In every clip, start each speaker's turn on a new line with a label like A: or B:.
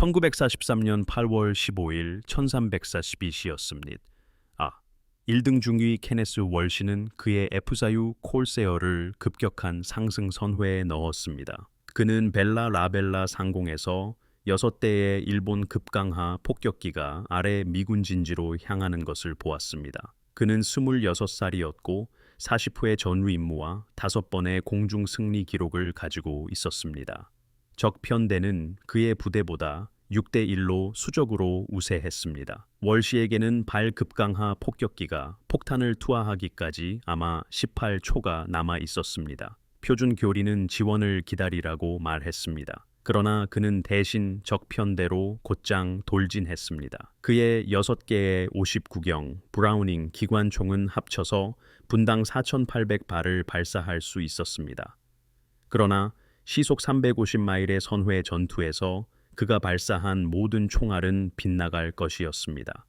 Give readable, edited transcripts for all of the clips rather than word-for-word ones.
A: 1943년 8월 15일 1342시였습니다. 1등 중위 케네스 월시는 그의 F사유 콜세어를 급격한 상승 선회에 넣었습니다. 그는 벨라 라벨라 상공에서 6대의 일본 급강하 폭격기가 아래 미군 진지로 향하는 것을 보았습니다. 그는 26살이었고 40후의 전후 임무와 5번의 공중 승리 기록을 가지고 있었습니다. 적 편대는 그의 부대보다 6대 1로 수적으로 우세했습니다. 월시에게는 발급강하 폭격기가 폭탄을 투하하기까지 아마 18초가 남아 있었습니다. 표준 교리는 지원을 기다리라고 말했습니다. 그러나 그는 대신 적 편대로 곧장 돌진했습니다. 그의 6개의 59경 브라우닝 기관총은 합쳐서 분당 4,800발을 발사할 수 있었습니다. 그러나 시속 350마일의 선회 전투에서 그가 발사한 모든 총알은 빗나갈 것이었습니다.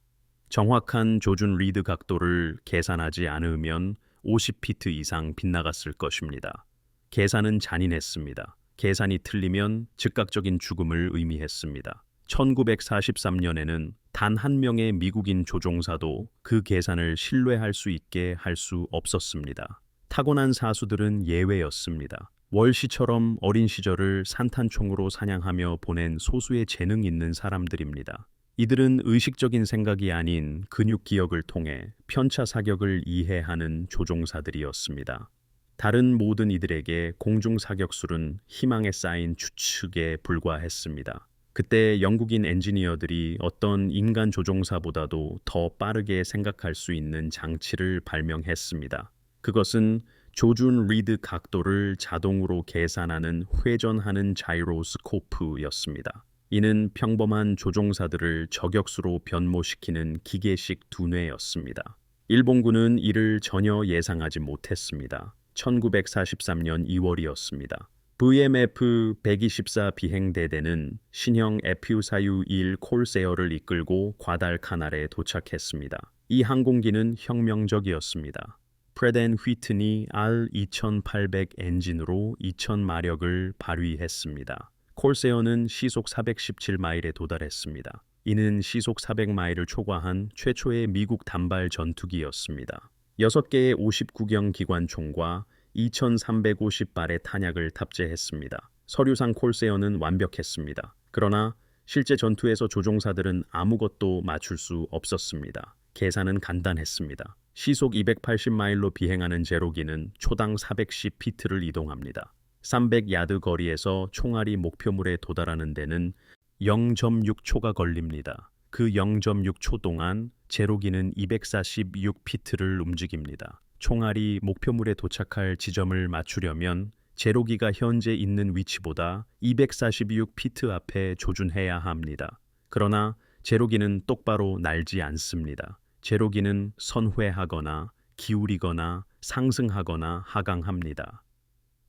A: 정확한 조준 리드 각도를 계산하지 않으면 50피트 이상 빗나갔을 것입니다. 계산은 잔인했습니다. 계산이 틀리면 즉각적인 죽음을 의미했습니다. 1943년에는 단 한 명의 미국인 조종사도 그 계산을 신뢰할 수 있게 할 수 없었습니다. 타고난 사수들은 예외였습니다. 월시처럼 어린 시절을 산탄총으로 사냥하며 보낸 소수의 재능 있는 사람들입니다. 이들은 의식적인 생각이 아닌 근육 기억을 통해 편차 사격을 이해하는 조종사들이었습니다. 다른 모든 이들에게 공중 사격술은 희망에 쌓인 추측에 불과했습니다. 그때 영국인 엔지니어들이 어떤 인간 조종사보다도 더 빠르게 생각할 수 있는 장치를 발명했습니다. 그것은 조준 리드 각도를 자동으로 계산하는 회전하는 자이로스코프였습니다. 이는 평범한 조종사들을 저격수로 변모시키는 기계식 두뇌였습니다. 일본군은 이를 전혀 예상하지 못했습니다. 1943년 2월이었습니다. VMF-124 비행대대는 신형 F사유 1 콜세어를 이끌고 과달카날에 도착했습니다. 이 항공기는 혁명적이었습니다. 프렛 앤 휘트니 R2800 엔진으로 2000마력을 발휘했습니다. 콜세어는 시속 417마일에 도달했습니다. 이는 시속 400마일을 초과한 최초의 미국 단발 전투기였습니다. 6개의 59경 기관총과 2350발의 탄약을 탑재했습니다. 서류상 콜세어는 완벽했습니다. 그러나 실제 전투에서 조종사들은 아무것도 맞출 수 없었습니다. 계산은 간단했습니다. 시속 280마일로 비행하는 제로기는 초당 410피트를 이동합니다. 300야드 거리에서 총알이 목표물에 도달하는 데는 0.6초가 걸립니다. 그 0.6초 동안 제로기는 246피트를 움직입니다. 총알이 목표물에 도착할 지점을 맞추려면 제로기가 현재 있는 위치보다 246피트 앞에 조준해야 합니다. 그러나 제로기는 똑바로 날지 않습니다. 제로기는 선회하거나 기울이거나 상승하거나 하강합니다.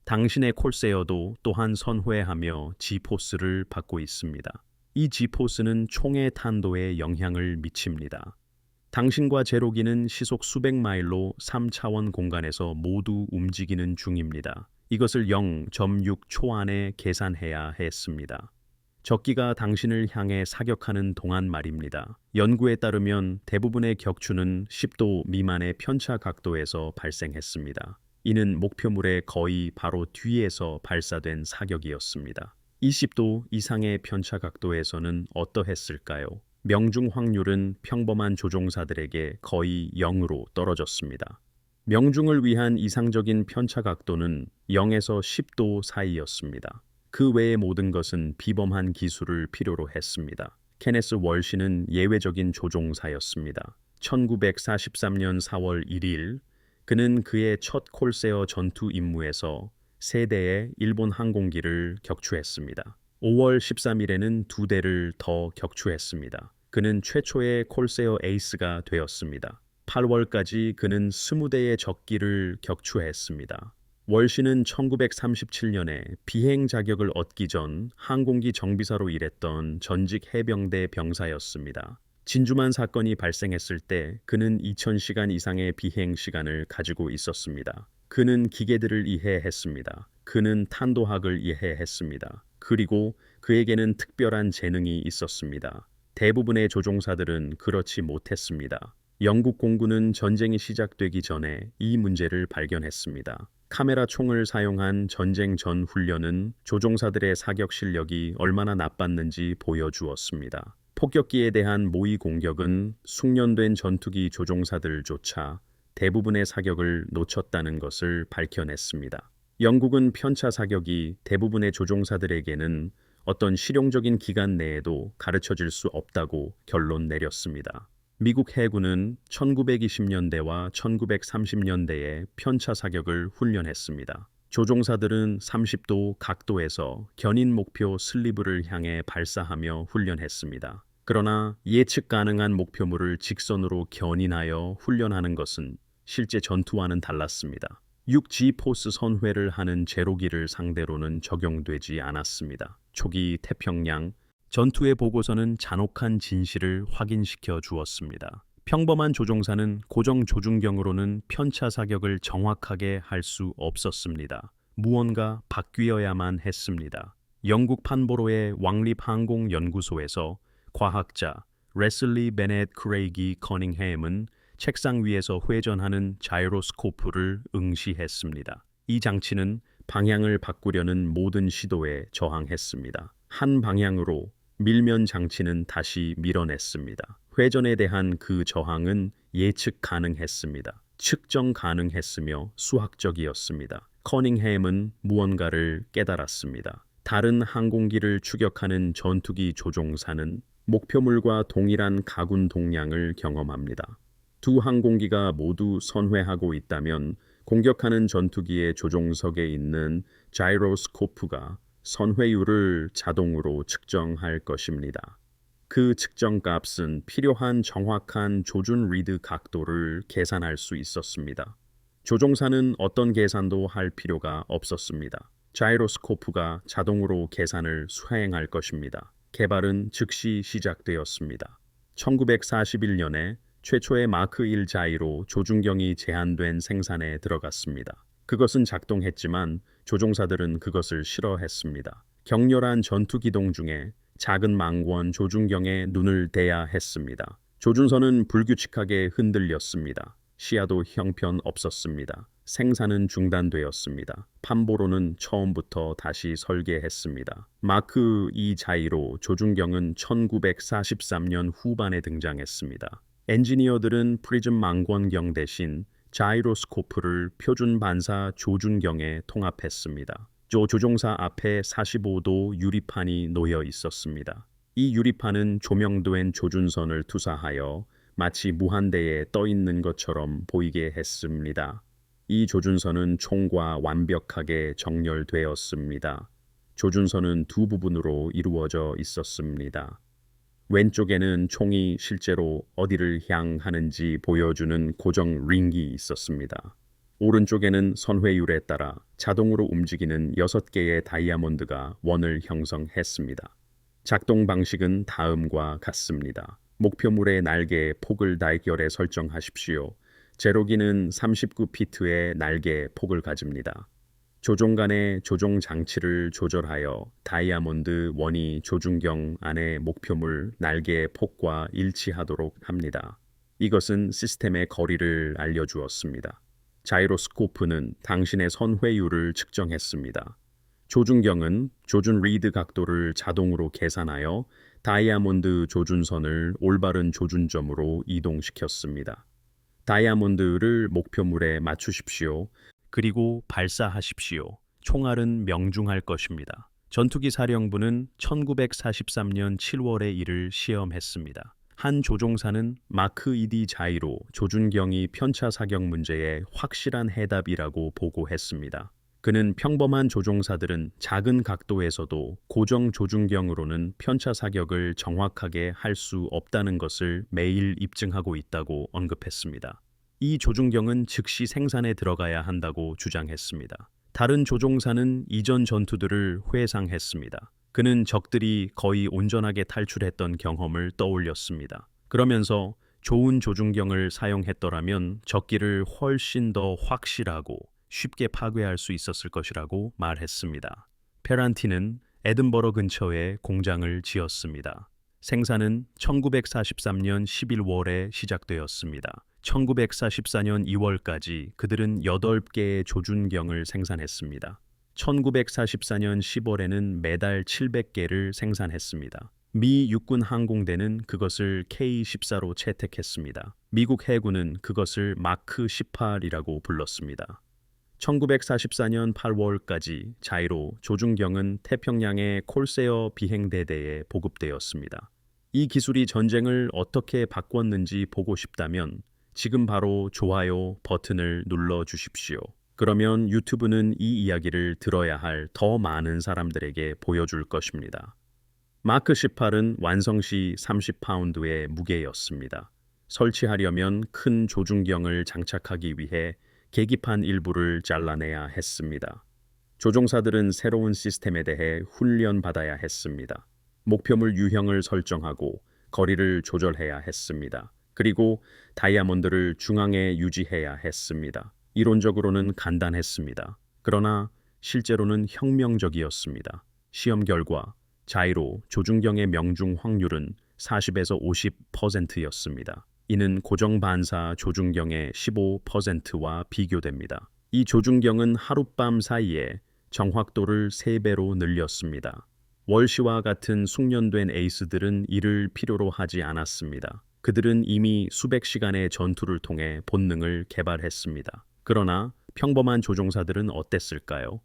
A: 당신의 콜세어도 또한 선회하며 G포스를 받고 있습니다. 이 G포스는 총의 탄도에 영향을 미칩니다. 당신과 제로기는 시속 수백 마일로 3차원 공간에서 모두 움직이는 중입니다. 이것을 0.6초 안에 계산해야 했습니다. 적기가 당신을 향해 사격하는 동안 말입니다. 연구에 따르면 대부분의 격추는 10도 미만의 편차 각도에서 발생했습니다. 이는 목표물의 거의 바로 뒤에서 발사된 사격이었습니다. 20도 이상의 편차 각도에서는 어떠했을까요? 명중 확률은 평범한 조종사들에게 거의 0으로 떨어졌습니다. 명중을 위한 이상적인 편차 각도는 0에서 10도 사이였습니다. 그 외의 모든 것은 비범한 기술을 필요로 했습니다. 케네스 월시는 예외적인 조종사였습니다. 1943년 4월 1일 그는 그의 첫 콜세어 전투 임무에서 3대의 일본 항공기를 격추했습니다. 5월 13일에는 2대를 더 격추했습니다. 그는 최초의 콜세어 에이스가 되었습니다. 8월까지 그는 20대의 적기를 격추했습니다. 월시는 1937년에 비행 자격을 얻기 전 항공기 정비사로 일했던 전직 해병대 병사였습니다. 진주만 사건이 발생했을 때 그는 2000시간 이상의 비행 시간을 가지고 있었습니다. 그는 기계들을 이해했습니다. 그는 탄도학을 이해했습니다. 그리고 그에게는 특별한 재능이 있었습니다. 대부분의 조종사들은 그렇지 못했습니다. 영국 공군은 전쟁이 시작되기 전에 이 문제를 발견했습니다. 카메라 총을 사용한 전쟁 전 훈련은 조종사들의 사격 실력이 얼마나 나빴는지 보여주었습니다. 폭격기에 대한 모의 공격은 숙련된 전투기 조종사들조차 대부분의 사격을 놓쳤다는 것을 밝혀냈습니다. 영국은 편차 사격이 대부분의 조종사들에게는 어떤 실용적인 기간 내에도 가르쳐질 수 없다고 결론 내렸습니다. 미국 해군은 1920년대와 1930년대에 편차 사격을 훈련했습니다. 조종사들은 30도 각도에서 견인 목표 슬리브를 향해 발사하며 훈련했습니다. 그러나 예측 가능한 목표물을 직선으로 견인하여 훈련하는 것은 실제 전투와는 달랐습니다. 6G 포스 선회를 하는 제로기를 상대로는 적용되지 않았습니다. 초기 태평양 전투의 보고서는 잔혹한 진실을 확인시켜 주었습니다. 평범한 조종사는 고정 조준경으로는 편차 사격을 정확하게 할 수 없었습니다. 무언가 바뀌어야만 했습니다. 영국 판보로의 왕립항공연구소에서 과학자 레슬리 베넷 크레이기 커닝햄은 책상 위에서 회전하는 자이로스코프를 응시했습니다. 이 장치는 방향을 바꾸려는 모든 시도에 저항했습니다. 한 방향으로 밀면 장치는 다시 밀어냈습니다. 회전에 대한 그 저항은 예측 가능했습니다. 측정 가능했으며 수학적이었습니다. 커닝햄은 무언가를 깨달았습니다. 다른 항공기를 추격하는 전투기 조종사는 목표물과 동일한 가군 동량을 경험합니다. 두 항공기가 모두 선회하고 있다면 공격하는 전투기의 조종석에 있는 자이로스코프가 선회율을 자동으로 측정할 것입니다. 그 측정 값은 필요한 정확한 조준 리드 각도를 계산할 수 있었습니다. 조종사는 어떤 계산도 할 필요가 없었습니다. 자이로스코프가 자동으로 계산을 수행할 것입니다. 개발은 즉시 시작되었습니다. 1941년에 최초의 마크 1 자이로 조준경이 제한된 생산에 들어갔습니다. 그것은 작동했지만 조종사들은 그것을 싫어했습니다. 격렬한 전투 기동 중에 작은 망원 조준경에 눈을 대야 했습니다. 조준선은 불규칙하게 흔들렸습니다. 시야도 형편없었습니다. 생산은 중단되었습니다. 판보로는 처음부터 다시 설계했습니다. 마크 2 자이로 조준경은 1943년 후반에 등장했습니다. 엔지니어들은 프리즘 망원경 대신 자이로스코프를 표준 반사 조준경에 통합했습니다. 조종사 앞에 45도 유리판이 놓여 있었습니다. 이 유리판은 조명된 조준선을 투사하여 마치 무한대에 떠 있는 것처럼 보이게 했습니다. 이 조준선은 총과 완벽하게 정렬되었습니다. 조준선은 두 부분으로 이루어져 있었습니다. 왼쪽에는 총이 실제로 어디를 향하는지 보여주는 고정 링이 있었습니다. 오른쪽에는 선회율에 따라 자동으로 움직이는 6개의 다이아몬드가 원을 형성했습니다. 작동 방식은 다음과 같습니다. 목표물의 날개의 폭을 달결에 설정하십시오. 제로기는 39피트의 날개 폭을 가집니다. 조종 간의 조종 장치를 조절하여 다이아몬드 원이 조준경 안의 목표물 날개의 폭과 일치하도록 합니다. 이것은 시스템의 거리를 알려주었습니다. 자이로스코프는 당신의 선회율을 측정했습니다. 조준경은 조준 리드 각도를 자동으로 계산하여 다이아몬드 조준선을 올바른 조준점으로 이동시켰습니다. 다이아몬드를 목표물에 맞추십시오. 그리고 발사하십시오. 총알은 명중할 것입니다. 전투기 사령부는 1943년 7월에 이를 시험했습니다. 한 조종사는 마크 2D 자이로 조준경이 편차 사격 문제의 확실한 해답이라고 보고했습니다. 그는 평범한 조종사들은 작은 각도에서도 고정 조준경으로는 편차 사격을 정확하게 할 수 없다는 것을 매일 입증하고 있다고 언급했습니다. 이 조준경은 즉시 생산에 들어가야 한다고 주장했습니다. 다른 조종사는 이전 전투들을 회상했습니다. 그는 적들이 거의 온전하게 탈출했던 경험을 떠올렸습니다. 그러면서 좋은 조준경을 사용했더라면 적기를 훨씬 더 확실하고 쉽게 파괴할 수 있었을 것이라고 말했습니다. 페란티는 에든버러 근처에 공장을 지었습니다. 생산은 1943년 11월에 시작되었습니다. 1944년 2월까지 그들은 8개의 조준경을 생산했습니다. 1944년 10월에는 매달 700개를 생산했습니다. 미 육군 항공대는 그것을 K-14로 채택했습니다. 미국 해군은 그것을 마크 18이라고 불렀습니다. 1944년 8월까지 자이로 조준경은 태평양의 콜세어 비행대대에 보급되었습니다. 이 기술이 전쟁을 어떻게 바꿨는지 보고 싶다면 지금 바로 좋아요 버튼을 눌러 주십시오. 그러면 유튜브는 이 이야기를 들어야 할 더 많은 사람들에게 보여줄 것입니다. 마크 18은 완성 시 30파운드의 무게였습니다. 설치하려면 큰 조준경을 장착하기 위해 계기판 일부를 잘라내야 했습니다. 조종사들은 새로운 시스템에 대해 훈련받아야 했습니다. 목표물 유형을 설정하고 거리를 조절해야 했습니다. 그리고 다이아몬드를 중앙에 유지해야 했습니다. 이론적으로는 간단했습니다. 그러나 실제로는 혁명적이었습니다. 시험 결과 자이로 조준경의 명중 확률은 40에서 50%였습니다. 이는 고정 반사 조준경의 15%와 비교됩니다. 이 조준경은 하룻밤 사이에 정확도를 3배로 늘렸습니다. 월시와 같은 숙련된 에이스들은 이를 필요로 하지 않았습니다. 그들은 이미 수백 시간의 전투를 통해 본능을 개발했습니다. 그러나 평범한 조종사들은 어땠을까요?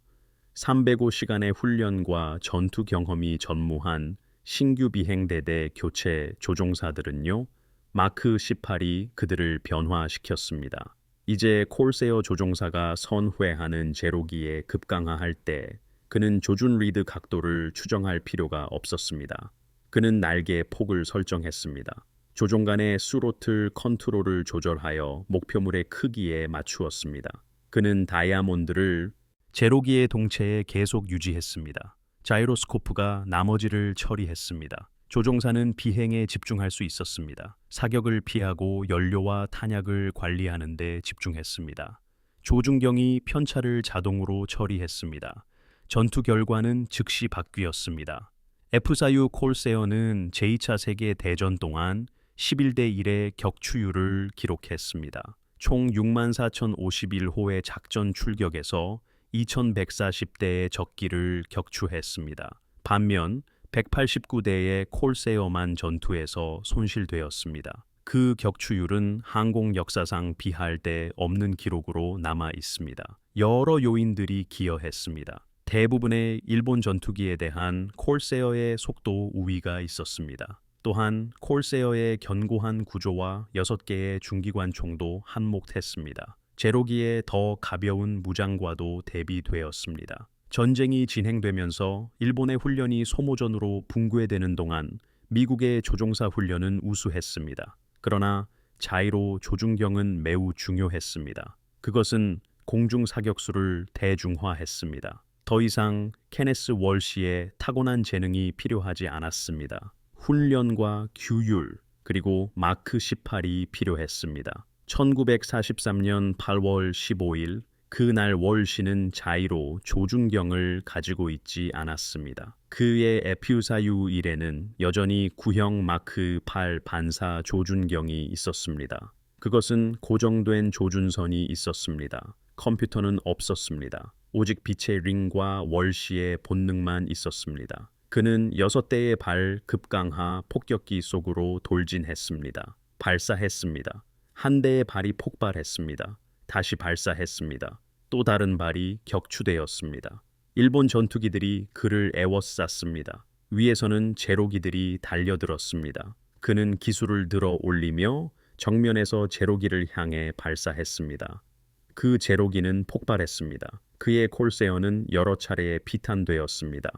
A: 305시간의 훈련과 전투 경험이 전무한 신규 비행대대 교체 조종사들은요, 마크 18이 그들을 변화시켰습니다. 이제 콜세어 조종사가 선회하는 제로기에 급강하할 때 그는 조준 리드 각도를 추정할 필요가 없었습니다. 그는 날개의 폭을 설정했습니다. 조종 간의 스로틀 컨트롤을 조절하여 목표물의 크기에 맞추었습니다. 그는 다이아몬드를 제로기의 동체에 계속 유지했습니다. 자이로스코프가 나머지를 처리했습니다. 조종사는 비행에 집중할 수 있었습니다. 사격을 피하고 연료와 탄약을 관리하는 데 집중했습니다. 조준경이 편차를 자동으로 처리했습니다. 전투 결과는 즉시 바뀌었습니다. F-4U 콜세어는 제2차 세계 대전 동안 11대 1의 격추율을 기록했습니다. 총 64,051호의 작전 출격에서 2,140대의 적기를 격추했습니다. 반면 189대의 콜세어만 전투에서 손실되었습니다. 그 격추율은 항공 역사상 비할 데 없는 기록으로 남아 있습니다. 여러 요인들이 기여했습니다. 대부분의 일본 전투기에 대한 콜세어의 속도 우위가 있었습니다. 또한 콜세어의 견고한 구조와 6개의 중기관총도 한몫했습니다. 제로기의 더 가벼운 무장과도 대비되었습니다. 전쟁이 진행되면서 일본의 훈련이 소모전으로 붕괴되는 동안 미국의 조종사 훈련은 우수했습니다. 그러나 자이로 조준경은 매우 중요했습니다. 그것은 공중 사격수를 대중화했습니다. 더 이상 케네스 월시의 타고난 재능이 필요하지 않았습니다. 훈련과 규율, 그리고 마크 18이 필요했습니다. 1943년 8월 15일 그날 월시는 자이로 조준경을 가지고 있지 않았습니다. 그의 F-4U1에는 여전히 구형 마크 8 반사 조준경이 있었습니다. 그것은 고정된 조준선이 있었습니다. 컴퓨터는 없었습니다. 오직 빛의 링과 월시의 본능만 있었습니다. 그는 6대의 발 급강하 폭격기 속으로 돌진했습니다. 발사했습니다. 한 대의 발이 폭발했습니다. 다시 발사했습니다. 또 다른 발이 격추되었습니다. 일본 전투기들이 그를 에워쌌습니다. 위에서는 제로기들이 달려들었습니다. 그는 기술을 들어 올리며 정면에서 제로기를 향해 발사했습니다. 그 제로기는 폭발했습니다. 그의 콜세어는 여러 차례 피탄되었습니다.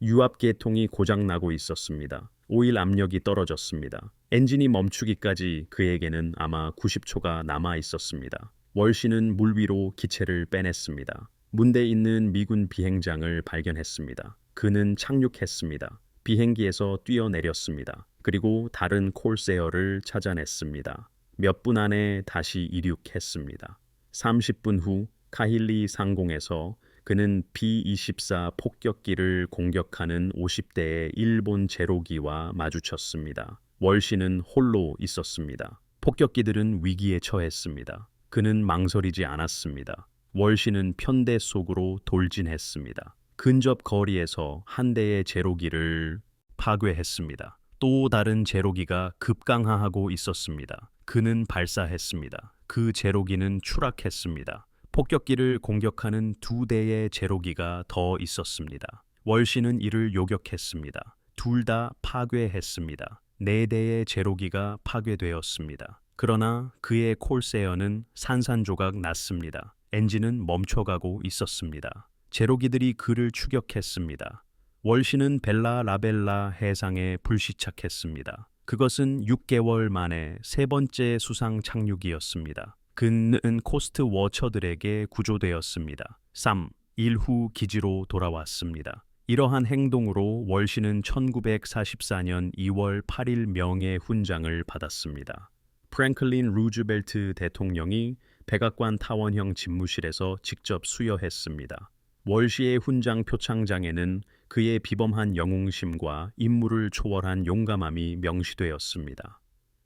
A: 유압계통이 고장나고 있었습니다. 오일 압력이 떨어졌습니다. 엔진이 멈추기까지 그에게는 아마 90초가 남아 있었습니다. 월시는 물 위로 기체를 빼냈습니다. 문대에 있는 미군 비행장을 발견했습니다. 그는 착륙했습니다. 비행기에서 뛰어내렸습니다. 그리고 다른 콜세어를 찾아냈습니다. 몇 분 안에 다시 이륙했습니다. 30분 후 카힐리 상공에서 그는 B-24 폭격기를 공격하는 50대의 일본 제로기와 마주쳤습니다. 월시는 홀로 있었습니다. 폭격기들은 위기에 처했습니다. 그는 망설이지 않았습니다. 월시는 편대 속으로 돌진했습니다. 근접 거리에서 한 대의 제로기를 파괴했습니다. 또 다른 제로기가 급강하하고 있었습니다. 그는 발사했습니다. 그 제로기는 추락했습니다. 폭격기를 공격하는 두 대의 제로기가 더 있었습니다. 월시는 이를 요격했습니다. 둘 다 파괴했습니다. 네 대의 제로기가 파괴되었습니다. 그러나 그의 콜세어는 산산조각 났습니다. 엔진은 멈춰가고 있었습니다. 제로기들이 그를 추격했습니다. 월시는 벨라 라벨라 해상에 불시착했습니다. 그것은 6개월 만에 세 번째 수상 착륙이었습니다. 그는 코스트 워처들에게 구조되었습니다. 3일 후 기지로 돌아왔습니다. 이러한 행동으로 월시는 1944년 2월 8일 명예훈장을 받았습니다. 프랭클린 루즈벨트 대통령이 백악관 타원형 집무실에서 직접 수여했습니다. 월시의 훈장 표창장에는 그의 비범한 영웅심과 임무를 초월한 용감함이 명시되었습니다.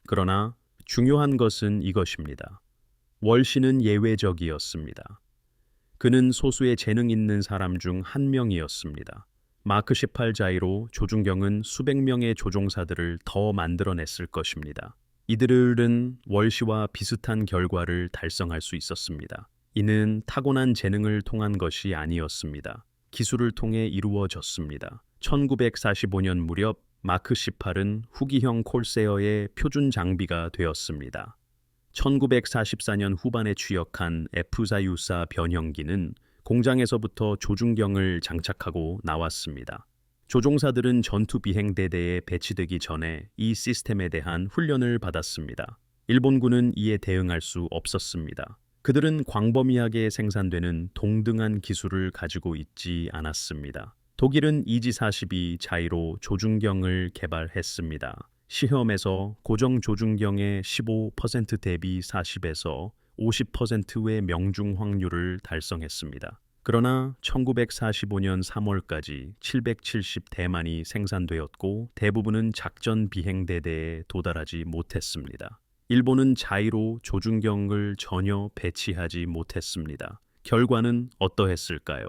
A: 그러나 중요한 것은 이것입니다. 월시는 예외적이었습니다. 그는 소수의 재능 있는 사람 중 한 명이었습니다. 마크 18 자이로 조준경은 수백 명의 조종사들을 더 만들어냈을 것입니다. 이들은 월시와 비슷한 결과를 달성할 수 있었습니다. 이는 타고난 재능을 통한 것이 아니었습니다. 기술을 통해 이루어졌습니다. 1945년 무렵 마크 18은 후기형 콜세어의 표준 장비가 되었습니다. 1944년 후반에 취역한 F사유사 변형기는 공장에서부터 조준경을 장착하고 나왔습니다. 조종사들은 전투 비행대대에 배치되기 전에 이 시스템에 대한 훈련을 받았습니다. 일본군은 이에 대응할 수 없었습니다. 그들은 광범위하게 생산되는 동등한 기술을 가지고 있지 않았습니다. 독일은 이지-42 자이로 조준경을 개발했습니다. 시험에서 고정 조준경의 15% 대비 40에서 50%의 명중 확률을 달성했습니다. 그러나 1945년 3월까지 770대만이 생산되었고 대부분은 작전 비행대대에 도달하지 못했습니다. 일본은 자이로 조준경을 전혀 배치하지 못했습니다. 결과는 어떠했을까요?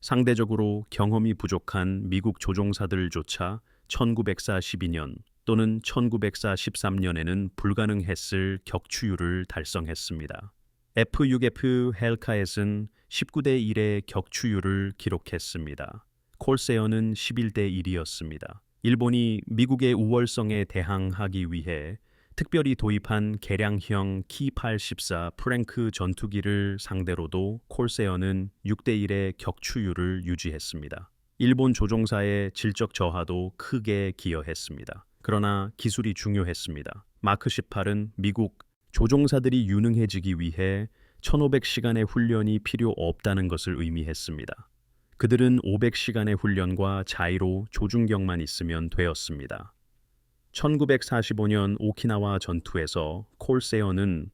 A: 상대적으로 경험이 부족한 미국 조종사들조차 1942년 또는 1943년에는 불가능했을 격추율을 달성했습니다. F-6F 헬카엣은 19대 1의 격추율을 기록했습니다. 콜세어는 11대 1이었습니다. 일본이 미국의 우월성에 대항하기 위해 특별히 도입한 개량형 키-84 프랭크 전투기를 상대로도 콜세어는 6대 1의 격추율을 유지했습니다. 일본 조종사의 질적 저하도 크게 기여했습니다. 그러나 기술이 중요했습니다. 마크 18은 미국 조종사들이 유능해지기 위해 1500시간의 훈련이 필요 없다는 것을 의미했습니다. 그들은 500시간의 훈련과 자이로 조준경만 있으면 되었습니다. 1945년 오키나와 전투에서 콜세어는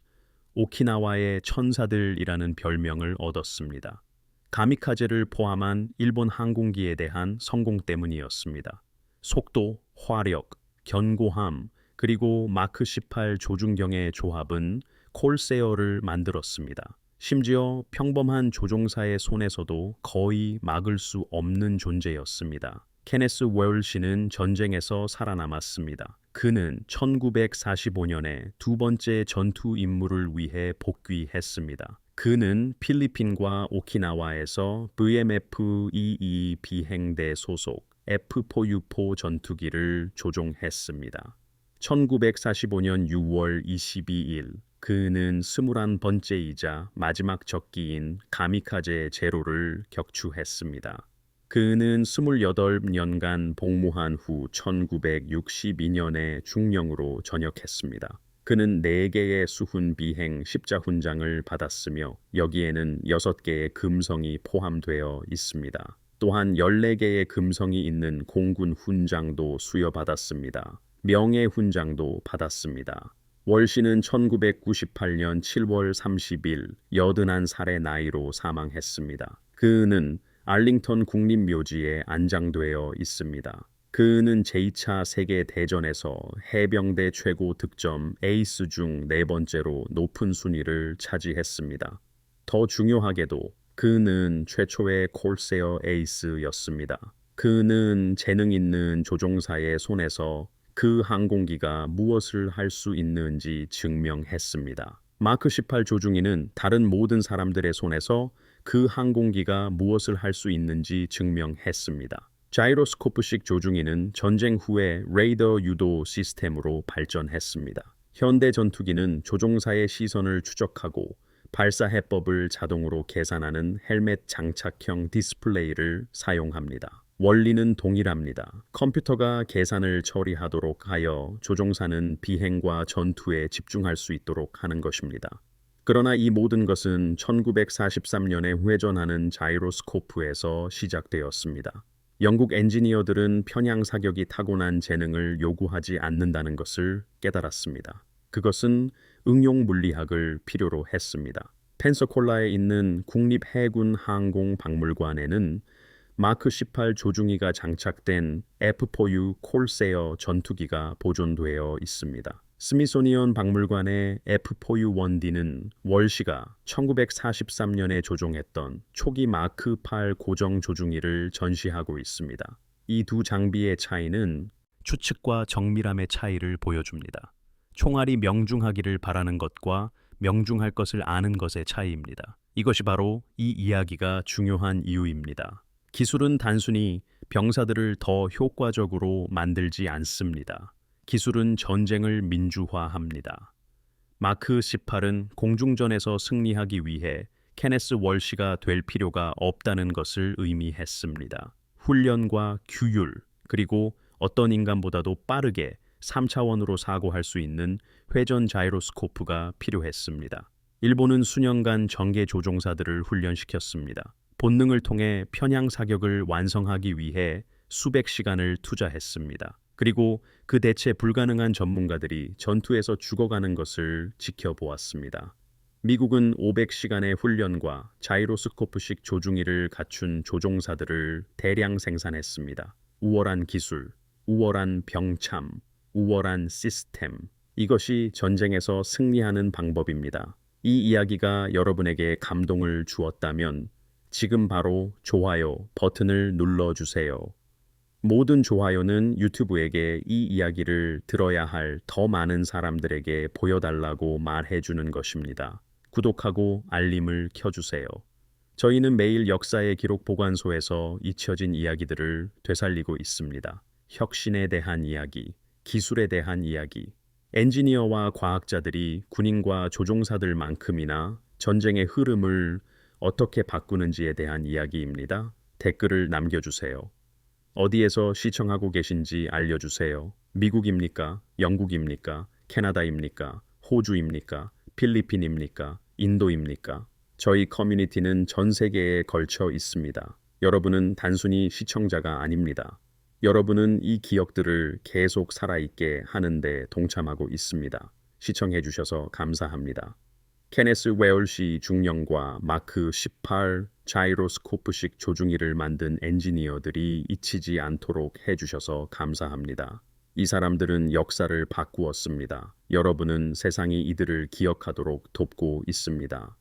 A: 오키나와의 천사들이라는 별명을 얻었습니다. 가미카제를 포함한 일본 항공기에 대한 성공 때문이었습니다. 속도, 화력, 견고함, 그리고 마크 18 조준경의 조합은 콜세어를 만들었습니다. 심지어 평범한 조종사의 손에서도 거의 막을 수 없는 존재였습니다. 케네스 월시는 전쟁에서 살아남았습니다. 그는 1945년에 두 번째 전투 임무를 위해 복귀했습니다. 그는 필리핀과 오키나와에서 VMF-22 비행대 소속 F-4U-4 전투기를 조종했습니다. 1945년 6월 22일 그는 21번째이자 마지막 적기인 가미카제 제로를 격추했습니다. 그는 28년간 복무한 후 1962년에 중령으로 전역했습니다. 그는 4개의 수훈 비행 십자훈장을 받았으며 여기에는 6개의 금성이 포함되어 있습니다. 또한 14개의 금성이 있는 공군 훈장도 수여받았습니다. 명예훈장도 받았습니다. 월시는 1998년 7월 30일 81살의 나이로 사망했습니다. 그는 알링턴 국립묘지에 안장되어 있습니다. 그는 제2차 세계대전에서 해병대 최고 득점 에이스 중 네 번째로 높은 순위를 차지했습니다. 더 중요하게도 그는 최초의 콜세어 에이스였습니다. 그는 재능 있는 조종사의 손에서 그 항공기가 무엇을 할 수 있는지 증명했습니다. 마크 18 조종이는 다른 모든 사람들의 손에서 그 항공기가 무엇을 할 수 있는지 증명했습니다. 자이로스코프식 조종이는 전쟁 후에 레이더 유도 시스템으로 발전했습니다. 현대 전투기는 조종사의 시선을 추적하고 발사 해법을 자동으로 계산하는 헬멧 장착형 디스플레이를 사용합니다. 원리는 동일합니다. 컴퓨터가 계산을 처리하도록 하여 조종사는 비행과 전투에 집중할 수 있도록 하는 것입니다. 그러나 이 모든 것은 1943년에 회전하는 자이로스코프에서 시작되었습니다. 영국 엔지니어들은 편향 사격이 타고난 재능을 요구하지 않는다는 것을 깨달았습니다. 그것은 응용 물리학을 필요로 했습니다. 펜서콜라에 있는 국립해군 항공박물관에는 마크 18 조종이가 장착된 F4U 콜세어 전투기가 보존되어 있습니다. 스미소니언 박물관의 F4U 1D는 월시가 1943년에 조종했던 초기 마크 8 고정 조종기를 전시하고 있습니다. 이 두 장비의 차이는 추측과 정밀함의 차이를 보여줍니다. 총알이 명중하기를 바라는 것과 명중할 것을 아는 것의 차이입니다. 이것이 바로 이 이야기가 중요한 이유입니다. 기술은 단순히 병사들을 더 효과적으로 만들지 않습니다. 기술은 전쟁을 민주화합니다. 마크 18은 공중전에서 승리하기 위해 케네스 월시가 될 필요가 없다는 것을 의미했습니다. 훈련과 규율, 그리고 어떤 인간보다도 빠르게 3차원으로 사고할 수 있는 회전 자이로스코프가 필요했습니다. 일본은 수년간 정계 조종사들을 훈련시켰습니다. 본능을 통해 편향 사격을 완성하기 위해 수백 시간을 투자했습니다. 그리고 그 대체 불가능한 전문가들이 전투에서 죽어가는 것을 지켜보았습니다. 미국은 500시간의 훈련과 자이로스코프식 조종기를 갖춘 조종사들을 대량 생산했습니다. 우월한 기술, 우월한 병참, 우월한 시스템. 이것이 전쟁에서 승리하는 방법입니다. 이 이야기가 여러분에게 감동을 주었다면 지금 바로 좋아요 버튼을 눌러주세요. 모든 좋아요는 유튜브에게 이 이야기를 들어야 할 더 많은 사람들에게 보여달라고 말해주는 것입니다. 구독하고 알림을 켜주세요. 저희는 매일 역사의 기록 보관소에서 잊혀진 이야기들을 되살리고 있습니다. 혁신에 대한 이야기, 기술에 대한 이야기, 엔지니어와 과학자들이 군인과 조종사들만큼이나 전쟁의 흐름을 어떻게 바꾸는지에 대한 이야기입니다. 댓글을 남겨주세요. 어디에서 시청하고 계신지 알려주세요. 미국입니까? 영국입니까? 캐나다입니까? 호주입니까? 필리핀입니까? 인도입니까? 저희 커뮤니티는 전 세계에 걸쳐 있습니다. 여러분은 단순히 시청자가 아닙니다. 여러분은 이 기억들을 계속 살아있게 하는데 동참하고 있습니다. 시청해 주셔서 감사합니다. 케네스 웨얼시 중령과 마크 18 자이로스코프식 조종기를 만든 엔지니어들이 잊히지 않도록 해주셔서 감사합니다. 이 사람들은 역사를 바꾸었습니다. 여러분은 세상이 이들을 기억하도록 돕고 있습니다.